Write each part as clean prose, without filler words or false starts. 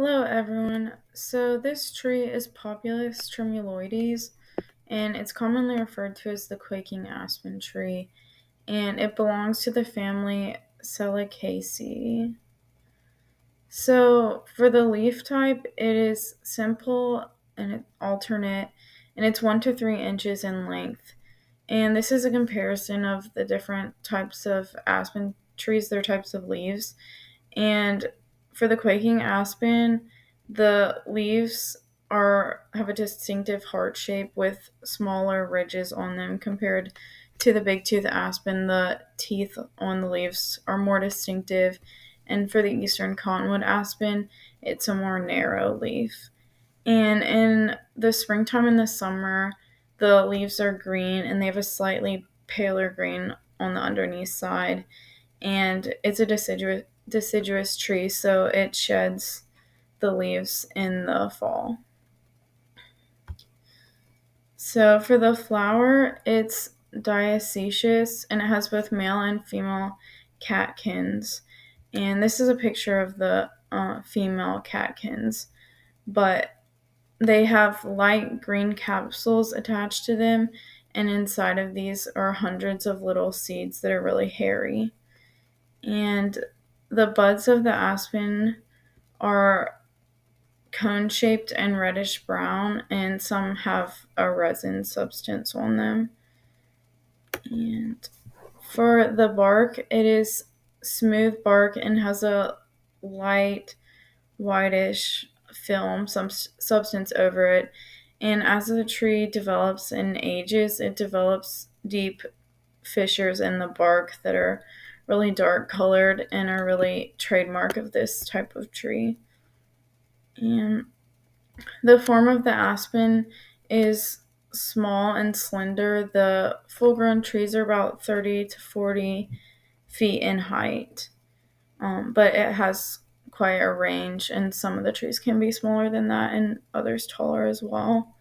Hello, everyone. So, this tree is Populus tremuloides, and it's commonly referred to as the Quaking Aspen tree, and it belongs to the family Silicaceae. So, for the leaf type, it is simple and alternate, and it's 1 to 3 inches in length. And this is a comparison of the different types of aspen trees, their types of leaves. And for the quaking aspen, the leaves have a distinctive heart shape with smaller ridges on them compared to the big tooth aspen. The teeth on the leaves are more distinctive, and for the eastern cottonwood aspen, it's a more narrow leaf. And in the springtime and the summer, the leaves are green and they have a slightly paler green on the underneath side, and it's a deciduous tree, so it sheds the leaves in the fall. So for the flower, it's dioecious and it has both male and female catkins. And this is a picture of the female catkins, but they have light green capsules attached to them, and inside of these are hundreds of little seeds that are really hairy. And the buds of the aspen are cone shaped and reddish brown, and some have a resin substance on them. And for the bark, it is smooth bark and has a light whitish film, some substance over it. And as the tree develops and ages, it develops deep fissures in the bark that are really dark colored and are really trademark of this type of tree. And the form of the aspen is small and slender. The full grown trees are about 30 to 40 feet in height, but it has quite a range, and some of the trees can be smaller than that and others taller as well.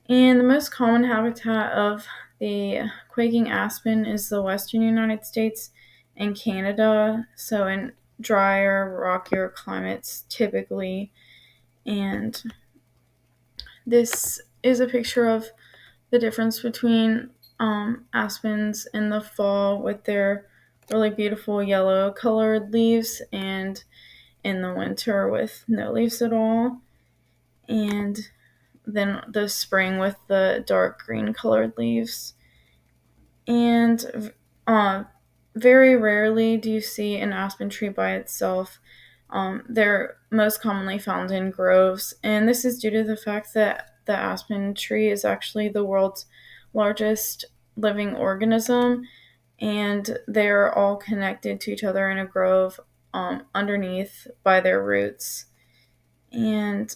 And the most common habitat of the quaking aspen is the western United States and Canada, so in drier, rockier climates typically. And this is a picture of the difference between aspens in the fall with their really beautiful yellow colored leaves and in the winter with no leaves at all. And then the spring with the dark green colored leaves. And uh, very rarely do you see an aspen tree by itself. They're most commonly found in groves, and this is due to the fact that the aspen tree is actually the world's largest living organism, and they're all connected to each other in a grove underneath by their roots. And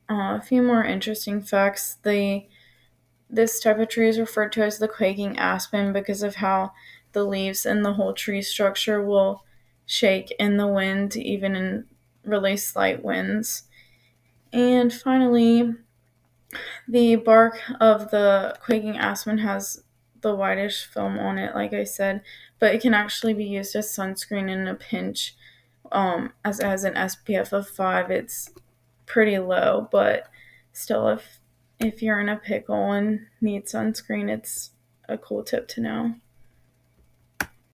a few more interesting facts. This type of tree is referred to as the quaking aspen because of how the leaves and the whole tree structure will shake in the wind, even in really slight winds. And finally, the bark of the quaking aspen has the whitish film on it, like I said, but it can actually be used as sunscreen in a pinch. As it has an SPF of 5, it's pretty low, but still, if you're in a pickle and need sunscreen, it's a cool tip to know.